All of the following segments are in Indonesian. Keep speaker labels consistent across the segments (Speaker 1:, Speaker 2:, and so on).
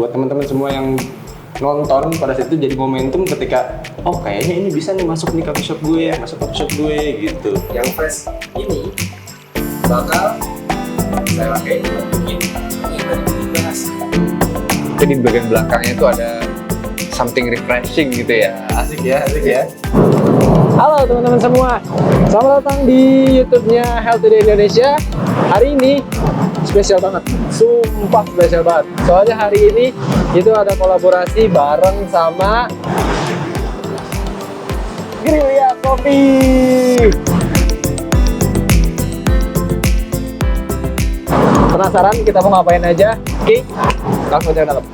Speaker 1: buat teman-teman semua yang nonton pada saat itu jadi momentum ketika kayaknya ini bisa nih masuk nih coffee shop gue, masuk coffee shop gue gitu.
Speaker 2: Yang fresh ini bakal saya pakai buat bikin yang tadi dibahas.
Speaker 3: Jadi di bagian belakangnya itu ada something refreshing gitu ya.
Speaker 1: Asik ya.
Speaker 4: Halo teman-teman semua, selamat datang di YouTube-nya Health Today Indonesia. Hari ini spesial banget, sumpah spesial banget. Soalnya hari ini itu ada kolaborasi bareng sama Gerilya Coffee. Penasaran kita mau ngapain aja? Oke, langsung aja ke dalam.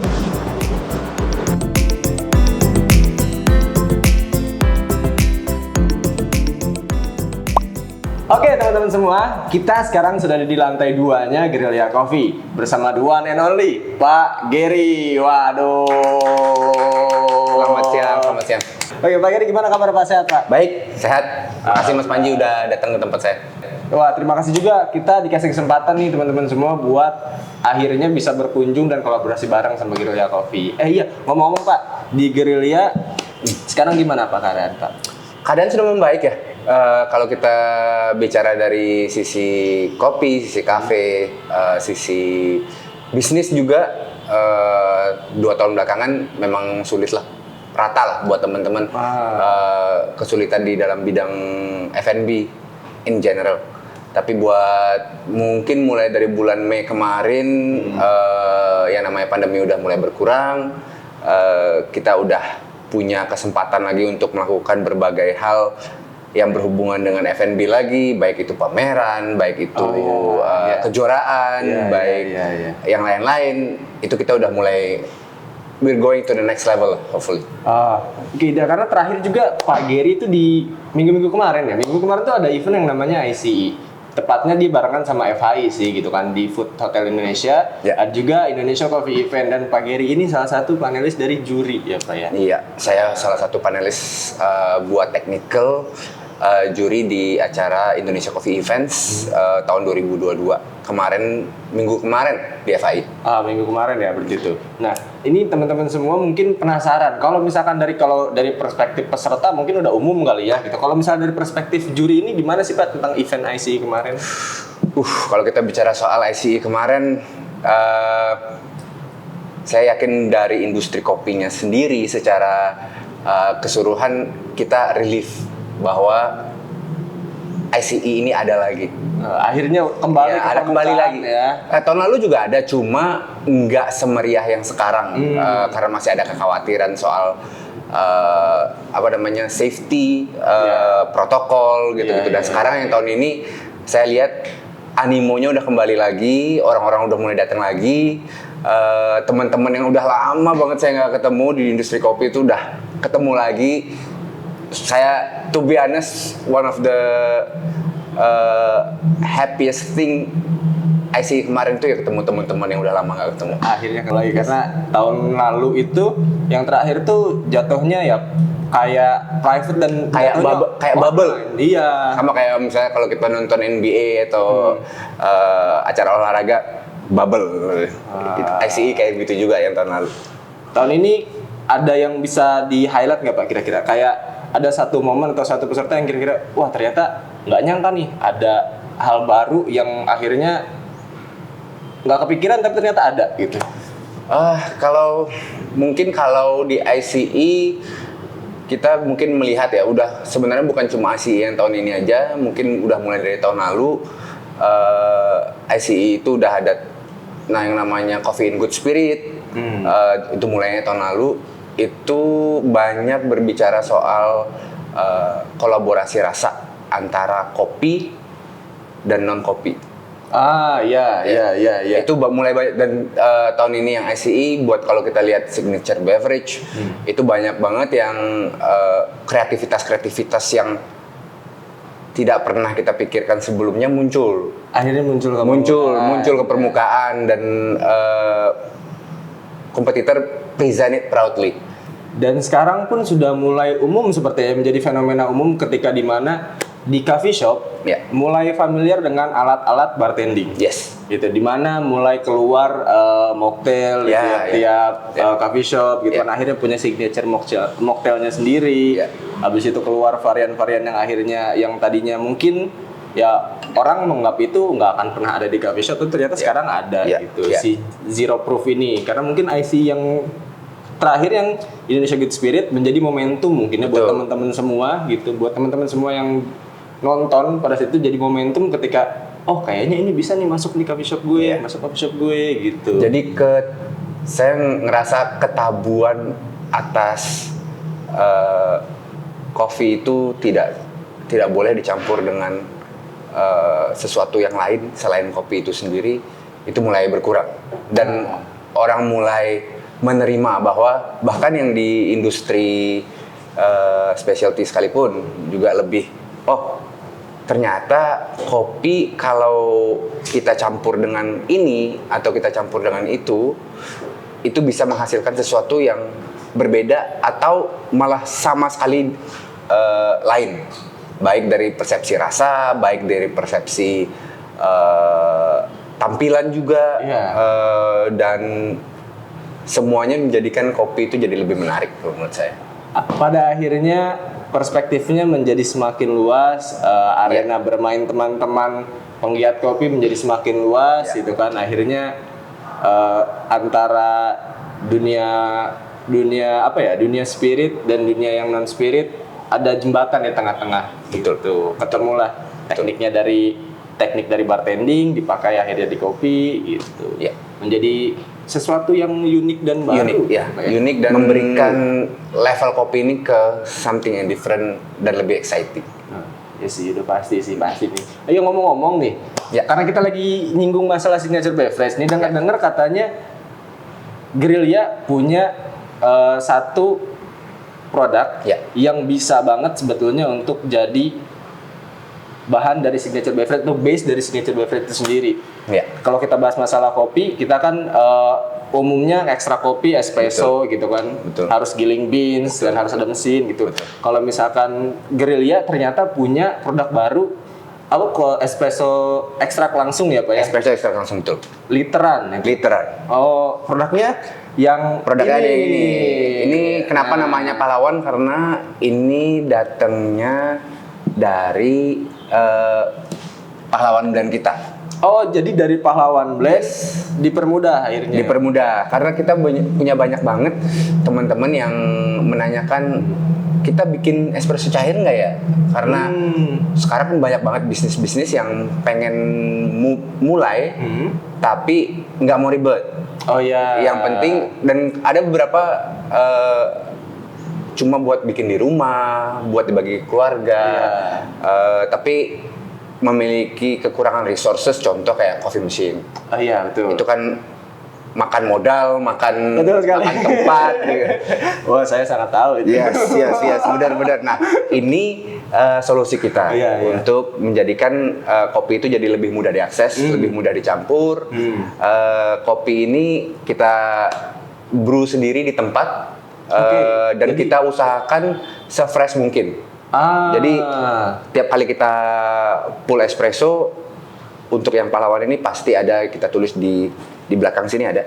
Speaker 1: Oke teman-teman semua, kita sekarang sudah ada di lantai 2-nya Gerilya Coffee bersama the one and only Pak Gary. Waduh.
Speaker 3: Selamat siang.
Speaker 1: Oke Pak Gary, gimana kabar Pak? Sehat Pak?
Speaker 3: Baik, sehat. Terima kasih Mas Panji udah datang ke tempat saya.
Speaker 1: Wah, terima kasih juga kita dikasih kesempatan nih teman-teman semua buat akhirnya bisa berkunjung dan kolaborasi bareng sama Gerilya Coffee. Iya, ngomong-ngomong Pak, di Gerilya sekarang gimana Pak keadaan Pak?
Speaker 3: Keadaan sudah membaik ya. Kalau kita bicara dari sisi kopi, sisi kafe, sisi bisnis juga 2 tahun belakangan memang sulit lah, rata lah buat teman-teman. Kesulitan di dalam bidang F&B in general. Tapi buat mungkin mulai dari bulan Mei kemarin yang namanya pandemi udah mulai berkurang, kita udah punya kesempatan lagi untuk melakukan berbagai hal yang berhubungan dengan F&B lagi, baik itu pameran, baik itu kejuaraan, yang lain-lain, itu kita udah mulai we're going to the next level hopefully.
Speaker 1: Oke, karena terakhir juga Pak Gary itu di minggu-minggu kemarin ya. Minggu kemarin tuh ada event yang namanya ICE. Tepatnya dia barengan sama FHI sih gitu kan di Food Hotel Indonesia. Ada juga Indonesia Coffee Event dan Pak Gary ini salah satu panelis dari juri ya Pak ya.
Speaker 3: Iya, saya salah satu panelis buat technical juri di acara Indonesia Coffee Events tahun 2022 minggu kemarin di FHI.
Speaker 1: Minggu kemarin ya berarti itu. Nah, ini teman-teman semua mungkin penasaran kalau misalkan kalau dari perspektif peserta mungkin udah umum kali ya gitu. Kalau misalnya dari perspektif juri ini gimana sih Pak tentang event ICE kemarin?
Speaker 3: Kalau kita bicara soal ICE kemarin, saya yakin dari industri kopinya sendiri secara keseluruhan kita relief bahwa ICE ini ada lagi.
Speaker 1: Akhirnya kembali
Speaker 3: ada kembali lagi
Speaker 1: ya.
Speaker 3: Tahun lalu juga ada, cuma nggak semeriah yang sekarang karena masih ada kekhawatiran soal safety, protokol gitu-gitu. Dan sekarang yang tahun ini saya lihat animonya udah kembali lagi, orang-orang udah mulai datang lagi. Teman-teman yang udah lama banget saya nggak ketemu di industri kopi itu udah ketemu lagi. Saya, to be honest, one of the happiest thing I see kemarin tuh ya ketemu teman-teman yang udah lama nggak ketemu.
Speaker 1: Akhirnya lagi karena tahun lalu itu yang terakhir tuh jatuhnya ya kayak private dan
Speaker 3: kayak bubble.
Speaker 1: Iya.
Speaker 3: Sama kayak misalnya kalau kita nonton NBA atau acara olahraga bubble. ICE kayak gitu juga yang tahun lalu. Tahun
Speaker 1: ini ada yang bisa di highlight nggak Pak kira-kira? Kayak ada satu momen atau satu peserta yang kira-kira wah ternyata nggak nyangka nih ada hal baru yang akhirnya nggak kepikiran tapi ternyata ada gitu.
Speaker 3: Kalau di ICE kita mungkin melihat ya udah sebenarnya bukan cuma ICE yang tahun ini aja, mungkin udah mulai dari tahun lalu ICE itu udah ada yang namanya Coffee in Good Spirit. Itu mulainya tahun lalu. Itu banyak berbicara soal kolaborasi rasa antara kopi dan non kopi.
Speaker 1: Iya.
Speaker 3: Itu mulai banyak dan tahun ini yang ICE buat kalau kita lihat signature beverage itu banyak banget yang kreativitas yang tidak pernah kita pikirkan sebelumnya muncul.
Speaker 1: Akhirnya muncul
Speaker 3: ke permukaan dan kompetitor present it proudly.
Speaker 1: Dan sekarang pun sudah mulai umum sepertinya menjadi fenomena umum ketika di mana di coffee shop mulai familiar dengan alat-alat bartending.
Speaker 3: Yes.
Speaker 1: gitu, dimana mulai keluar mocktail
Speaker 3: Ya,
Speaker 1: gitu ya,
Speaker 3: ya.
Speaker 1: tiap
Speaker 3: Ya.
Speaker 1: coffee shop gitu
Speaker 3: Ya.
Speaker 1: kan akhirnya punya signature mocktailnya sendiri.
Speaker 3: Ya.
Speaker 1: Habis itu keluar varian-varian yang akhirnya yang tadinya mungkin ya orang menganggap itu nggak akan pernah ada di coffee shop, itu ternyata sekarang ada
Speaker 3: Ya.
Speaker 1: gitu
Speaker 3: Ya.
Speaker 1: si Zero Proof ini, karena mungkin IC yang terakhir yang Indonesia Good Spirit menjadi momentum mungkinnya buat
Speaker 3: Betul.
Speaker 1: teman-teman semua gitu, buat teman-teman semua yang nonton pada saat itu jadi momentum ketika oh kayaknya ini bisa nih masuk di coffee shop gue,
Speaker 3: Iya.
Speaker 1: masuk coffee shop gue gitu.
Speaker 3: Jadi saya ngerasa ketabuhan atas kopi itu tidak boleh dicampur dengan sesuatu yang lain selain kopi itu sendiri, itu mulai berkurang dan orang mulai menerima bahwa bahkan yang di industri specialty sekalipun juga lebih ternyata kopi kalau kita campur dengan ini atau kita campur dengan itu bisa menghasilkan sesuatu yang berbeda atau malah sama sekali lain, baik dari persepsi rasa, baik dari persepsi tampilan juga, dan semuanya menjadikan kopi itu jadi lebih menarik menurut saya.
Speaker 1: Pada akhirnya perspektifnya menjadi semakin luas, arena bermain teman-teman penggiat kopi menjadi semakin luas, gitu kan. Akhirnya antara dunia spirit dan dunia yang non spirit ada jembatan di tengah-tengah. Gitu. Ketemulah teknik dari bartending dipakai akhirnya di kopi, gitu. Menjadi sesuatu yang unik dan baru.
Speaker 3: Unik dan memberikan level kopi ini ke something yang different dan lebih exciting.
Speaker 1: Ya sih, udah pasti nih. Ayo ngomong-ngomong nih, karena kita lagi nyinggung masalah signature beverage nih, dengar katanya Gerilya punya satu produk yang bisa banget sebetulnya untuk jadi bahan dari signature beverage atau base dari signature beverage itu sendiri. Kalau kita bahas masalah kopi, kita kan umumnya ekstra kopi, espresso gitu kan, harus giling beans dan harus ada mesin gitu. Kalau misalkan Gerilya ternyata punya produk baru, espresso ekstrak langsung ya Pak ya?
Speaker 3: Espresso ekstrak langsung, betul.
Speaker 1: Literan. Oh, produknya
Speaker 3: ini kenapa namanya pahlawan? Karena ini datangnya dari pahlawan blend kita.
Speaker 1: Oh, jadi dari pahlawan blend dipermudah akhirnya.
Speaker 3: Dipermudah karena kita punya banyak banget teman-teman yang menanyakan kita bikin espresso cair nggak ya? Karena sekarang kan banyak banget bisnis-bisnis yang pengen mulai tapi nggak mau ribet.
Speaker 1: Oh ya.
Speaker 3: Yang penting dan ada beberapa cuma buat bikin di rumah, buat dibagi ke keluarga, tapi memiliki kekurangan resources, contoh kayak coffee machine.
Speaker 1: Oh iya, betul.
Speaker 3: Itu kan makan modal, makan tempat. Gitu.
Speaker 1: Wah, saya sangat tahu itu.
Speaker 3: Yes, benar. Nah, ini solusi kita untuk menjadikan kopi itu jadi lebih mudah diakses, lebih mudah dicampur. Kopi ini kita brew sendiri di tempat. Dan kita usahakan se-fresh mungkin. Jadi tiap kali kita pull espresso untuk yang pahlawan ini pasti ada kita tulis di belakang sini ada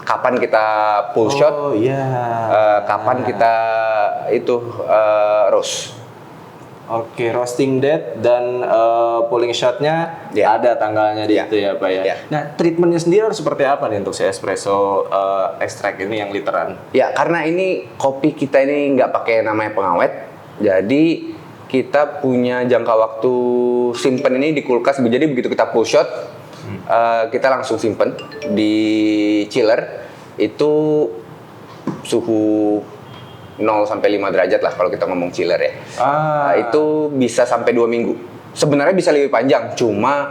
Speaker 3: kapan kita pull shot, kapan kita roast.
Speaker 1: Oke, roasting date dan pulling shotnya ada tanggalnya di itu ya Pak ya. Nah, treatmentnya sendiri harus seperti apa nih untuk si espresso ekstrak ini yang literan?
Speaker 3: Ya, karena ini kopi kita ini nggak pakai namanya pengawet, jadi kita punya jangka waktu simpen ini di kulkas. Jadi begitu kita pull shot, kita langsung simpen di chiller. Itu suhu 0 sampai 5 derajat lah kalau kita ngomong chiller ya. Itu bisa sampai 2 minggu. Sebenarnya bisa lebih panjang, cuma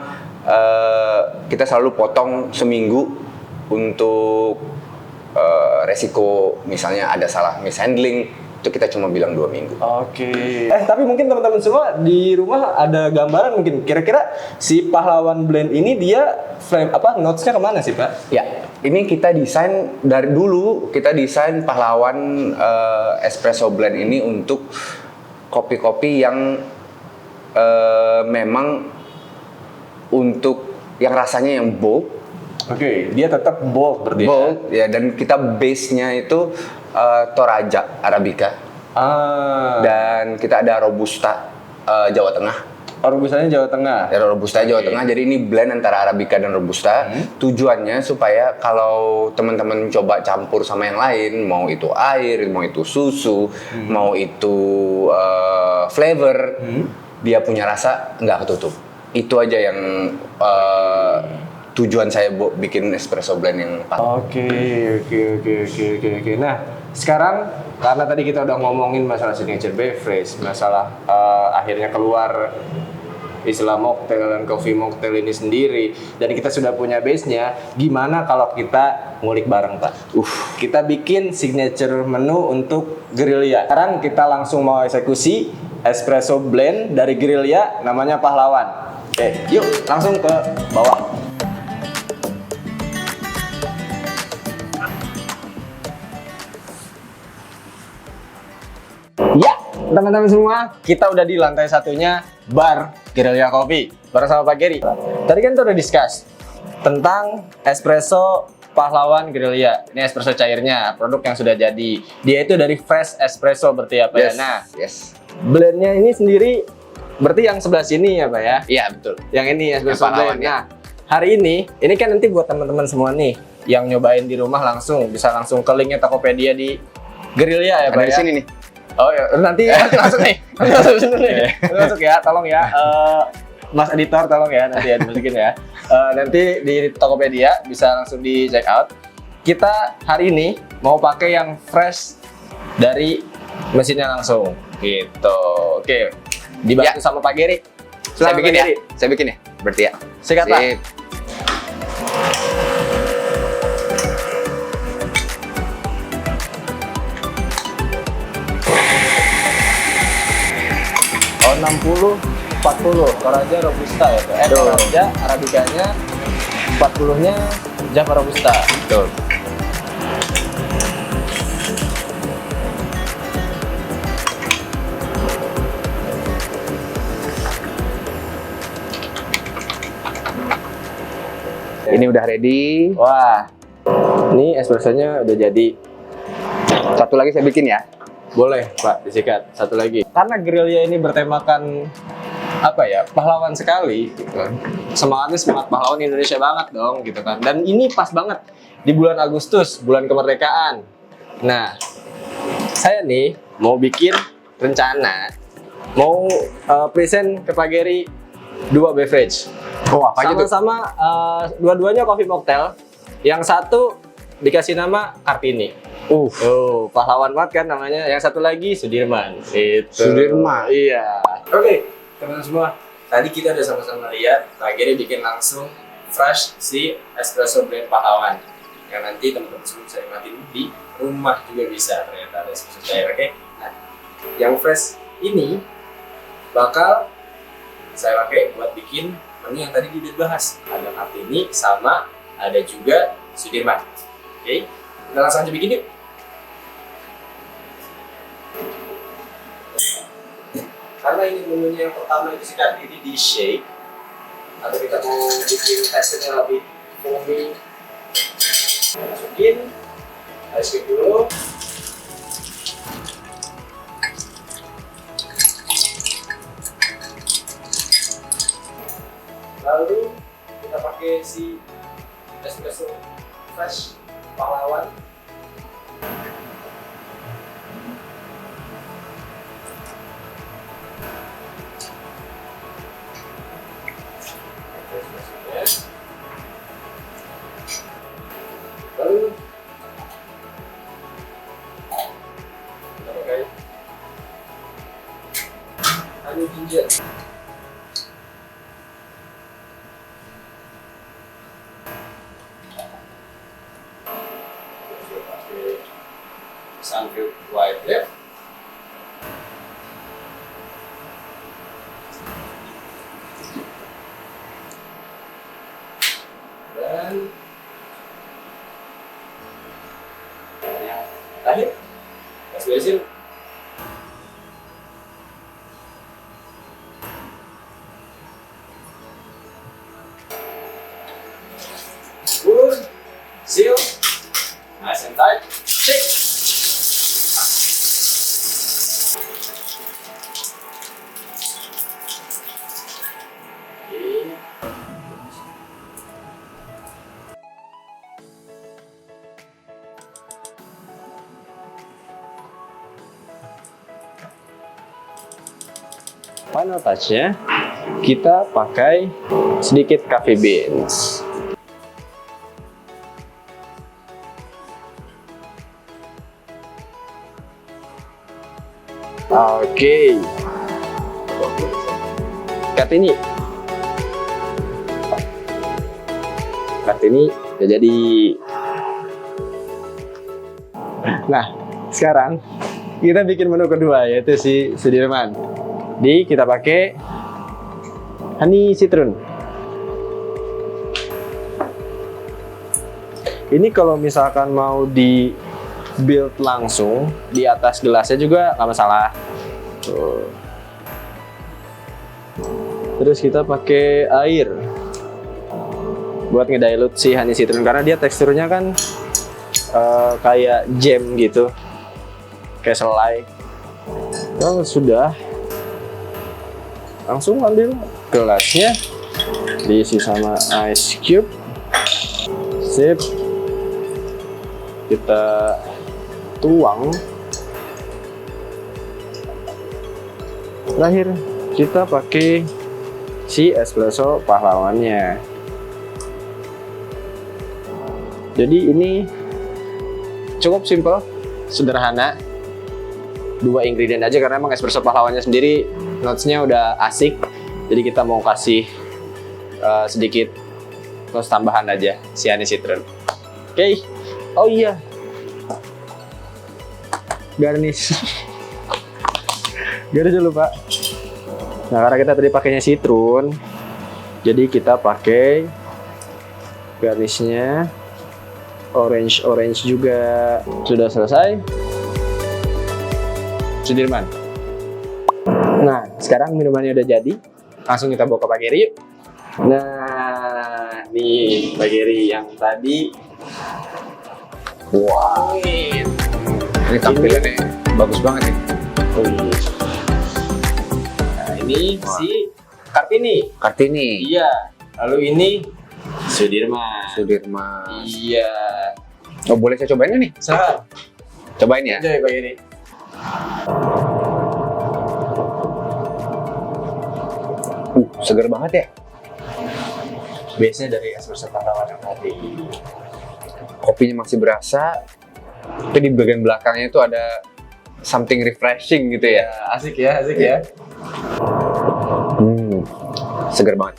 Speaker 3: kita selalu potong seminggu untuk resiko misalnya ada salah mishandling, itu kita cuma bilang 2 minggu.
Speaker 1: Oke. Tapi mungkin teman-teman semua di rumah ada gambaran mungkin kira-kira si pahlawan blend ini dia notes-nya kemana sih Pak?
Speaker 3: Ya, ini kita desain dari dulu, kita desain pahlawan espresso blend ini untuk kopi-kopi yang memang untuk yang rasanya yang bold.
Speaker 1: Oke, dia tetap bold berarti.
Speaker 3: Bold ya, dan kita base-nya itu Toraja Arabica. Dan kita ada Robusta Jawa Tengah.
Speaker 1: Robustanya Jawa Tengah.
Speaker 3: Ya, Robusta Jawa Tengah. Jadi ini blend antara Arabica dan Robusta. Tujuannya supaya kalau teman-teman coba campur sama yang lain, mau itu air, mau itu susu, mau itu flavor, dia punya rasa nggak ketutup. Itu aja yang tujuan saya bikin espresso blend yang pas.
Speaker 1: Oke. Nah, sekarang karena tadi kita udah ngomongin masalah signature beverage, masalah akhirnya keluar istilah mocktail dan coffee mocktail ini sendiri, dan kita sudah punya base-nya, gimana kalau kita ngulik bareng, Pak? Kita bikin signature menu untuk Gerilya. Sekarang kita langsung mau eksekusi espresso blend dari Gerilya, namanya Pahlawan. Oke, yuk langsung ke bawah. Ya, teman-teman semua, kita udah di lantai satunya bar Gerilya Coffee bareng sama Pak Geri. Tadi kan kita udah discuss tentang espresso Pahlawan Gerilya. Ini espresso cairnya, produk yang sudah jadi. Dia itu dari fresh espresso berarti ya, Pak ya. Nah, blendnya ini sendiri berarti yang sebelah sini ya, Pak ya?
Speaker 3: Iya, betul.
Speaker 1: Yang ini espresso blend.
Speaker 3: Ya.
Speaker 1: Nah, hari ini kan nanti buat teman-teman semua nih yang nyobain di rumah langsung bisa langsung ke linknya Tokopedia di Gerilya ya, Pak
Speaker 3: Ada di
Speaker 1: ya?
Speaker 3: sini nih.
Speaker 1: Oh ya, nanti masuk nih. Masuk nih. Masuk ya, tolong ya. Mas editor tolong ya nanti ya dimasukin ya. Nanti di Tokopedia bisa langsung di check out. Kita hari ini mau pakai yang fresh dari mesinnya langsung gitu. Oke. Dibantu sama Pak Geri.
Speaker 3: Saya
Speaker 1: Selamat,
Speaker 3: bikin
Speaker 1: Pak
Speaker 3: ya.
Speaker 1: Geri.
Speaker 3: Saya bikin ya. Berarti ya.
Speaker 1: Sikat, Pak.
Speaker 3: Sip.
Speaker 1: Oh, 60 40 Toraja Robusta ya, Pak. Toraja Arabicanya 40-nya Java Robusta.
Speaker 3: Betul. Ini udah ready.
Speaker 1: Wah. Ini espressonya udah jadi.
Speaker 3: Satu lagi saya bikin ya.
Speaker 1: Boleh, Pak, disikat. Satu lagi. Karena Gerilya ini bertemakan apa ya? Pahlawan sekali gitu kan. Semangatnya semangat pahlawan Indonesia banget dong gitu kan. Dan ini pas banget di bulan Agustus, bulan kemerdekaan. Nah, saya nih mau bikin rencana mau present ke Pak Geri 2 beverage.
Speaker 3: Oh, apa aja tuh?
Speaker 1: Sama-sama dua-duanya coffee mocktail. Yang satu dikasih nama Kartini. Pahlawan banget kan namanya. Yang satu lagi Sudirman. Itu.
Speaker 3: Sudirman.
Speaker 1: Iya. Oke, teman-teman semua. Tadi kita udah sama-sama lihat Pak Geri bikin langsung fresh si espresso blend Pahlawan. Yang nanti teman-teman semua bisa nikmatin di rumah juga bisa ternyata ada espresso cair. Oke. Nah, yang fresh ini bakal saya pakai buat bikin menu yang tadi udah dibahas. Ada Kartini sama ada juga Sudirman. Oke, kita langsung aja bikin yuk. Karena ini menunya yang pertama itu si Kartini di shake, atau kita mau bikin teksturnya lebih foamy, masukin ice cream dulu. Lalu kita pakai si espresso fresh Pahlawan. Lalu kita pakai honey ginger. Sunfield white ya. Dan yang terakhir es basil.
Speaker 2: Nice and tight. Shake.
Speaker 4: Final touch-nya kita pakai sedikit coffee beans. Oke. Kartini udah jadi. Nah, sekarang kita bikin menu kedua, yaitu si Sudirman. Kita pakai honey citron. Ini kalau misalkan mau di build langsung di atas gelasnya juga nggak masalah. Tuh. Terus kita pakai air buat ngedilute si honey citron karena dia teksturnya kan kayak jam gitu, kayak selai. Kalau sudah, langsung ambil gelasnya, diisi sama ice cube. Sip, kita tuang. Terakhir kita pakai si espresso pahlawannya. Jadi ini cukup simple, sederhana, 2 ingredient aja karena emang espresso pahlawannya sendiri notes-nya udah asik. Jadi kita mau kasih sedikit notes tambahan aja si honey citron. Oke. Oh iya, garnish. Garnish dulu Pak. Nah karena kita tadi pakainya citron, jadi kita pakai garnishnya orange juga. Sudah selesai, Sudirman. Nah, sekarang minumannya udah jadi. Langsung kita bawa ke Pak Geri yuk. Nah, nih Pak Geri yang tadi.
Speaker 3: Wow. Ini tampilannya bagus banget nih.
Speaker 4: Oh iya. Nah, ini si Kartini.
Speaker 3: Kartini.
Speaker 4: Iya. Lalu ini Sudirman. Iya.
Speaker 3: Oh, boleh saya cobain nih?
Speaker 4: Silahkan.
Speaker 3: Cobain ya.
Speaker 4: Enjoy Pak Geri.
Speaker 3: Seger banget ya.
Speaker 4: Base-nya dari espresso pahlawan yang tadi.
Speaker 3: Kopinya masih berasa. Tapi di bagian belakangnya itu ada something refreshing gitu ya.
Speaker 4: Asik ya.
Speaker 3: Seger banget.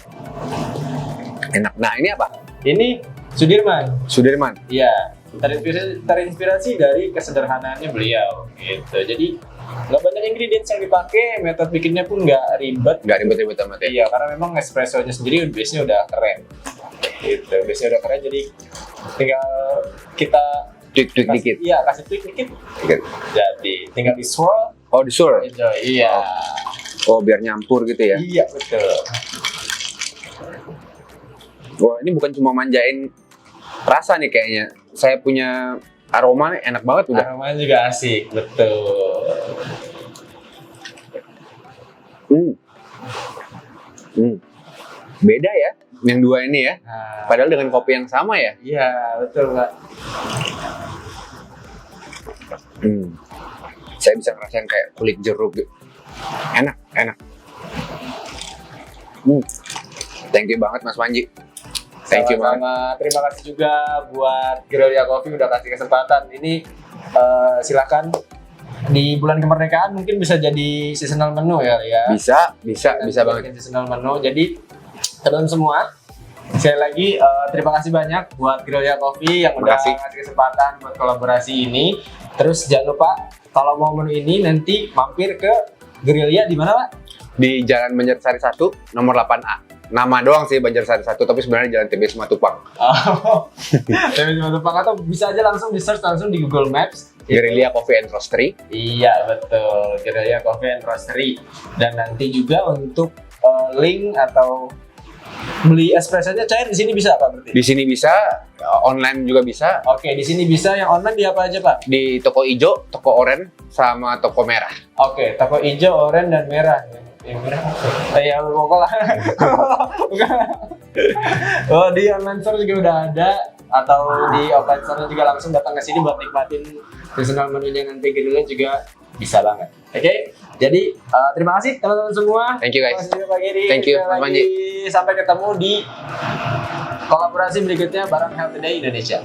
Speaker 3: Enak. Nah, ini apa?
Speaker 4: Ini Sudirman. Iya. Terinspirasi dari kesederhanaannya beliau gitu. Jadi nggak banyak ingredients yang dipakai, metode bikinnya pun nggak ribet.
Speaker 3: Nggak ribet-ribet amat ya?
Speaker 4: Iya, karena memang espressonya sendiri base-nya udah keren. Gitu, base-nya udah keren, jadi tinggal kita
Speaker 3: Tweak dikit.
Speaker 4: Iya, kasih tweak dikit. Jadi tinggal di swirl.
Speaker 3: Oh, di sur.
Speaker 4: Enjoy. Iya.
Speaker 3: Oh, biar nyampur gitu ya.
Speaker 4: Iya, betul.
Speaker 3: Wah, ini bukan cuma manjain rasa nih kayaknya. Saya punya aroma enak banget udah.
Speaker 4: Aromanya juga asik, betul.
Speaker 3: Beda ya, yang dua ini ya.
Speaker 4: Nah,
Speaker 3: Padahal dengan kopi yang sama ya.
Speaker 4: iya, betul, Pak.
Speaker 3: Saya bisa ngerasain kayak kulit jeruk gitu. Enak. Thank you banget Mas Panji. Thank you banget.
Speaker 4: Sama-sama. Terima kasih juga buat Gerilya Coffee udah kasih kesempatan. Ini silakan di bulan kemerdekaan mungkin bisa jadi seasonal menu ya.
Speaker 3: Bisa banget.
Speaker 4: Bikin seasonal menu. Jadi teman semua, sekali lagi terima kasih banyak buat Gerilya Coffee yang udah
Speaker 3: Makasih.
Speaker 4: ngasih kesempatan buat kolaborasi ini. Terus jangan lupa kalau mau menu ini nanti mampir ke Gerilya di mana, Pak?
Speaker 3: Di Jalan Banjarsari 1, nomor 8A. Nama doang sih Banjarsari 1, tapi sebenarnya Jalan TB Simatupang.
Speaker 4: Oh, tapi atau bisa aja langsung di search langsung di Google Maps.
Speaker 3: Gerilya Coffee and Roastery.
Speaker 4: Iya betul, Gerilya Coffee and Roastery. Dan nanti juga untuk link atau beli espressonya cair di sini bisa Pak berarti?
Speaker 3: Di sini bisa, online juga bisa.
Speaker 4: Oke, di sini bisa. Yang online di apa aja Pak?
Speaker 3: Di toko hijau, toko oranye, sama toko merah.
Speaker 4: Oke, toko hijau, oranye, dan merah. Yang merah apa? Ya, pokoknya lah. Oh, di online store juga udah ada. Atau di offline store juga langsung datang ke sini buat nikmatin seasonal menunya nanti kedepannya juga bisa banget. Oke, jadi terima kasih teman-teman semua.
Speaker 3: Thank you, guys.
Speaker 4: Terima kasih juga Pak Giri.
Speaker 3: Thank you,
Speaker 4: Sekali
Speaker 3: Mas
Speaker 4: lagi, sampai ketemu di kolaborasi berikutnya bareng Health Today Indonesia.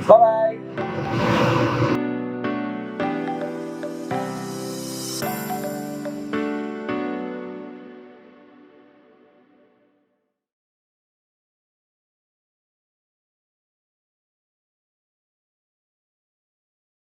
Speaker 4: Bye-bye.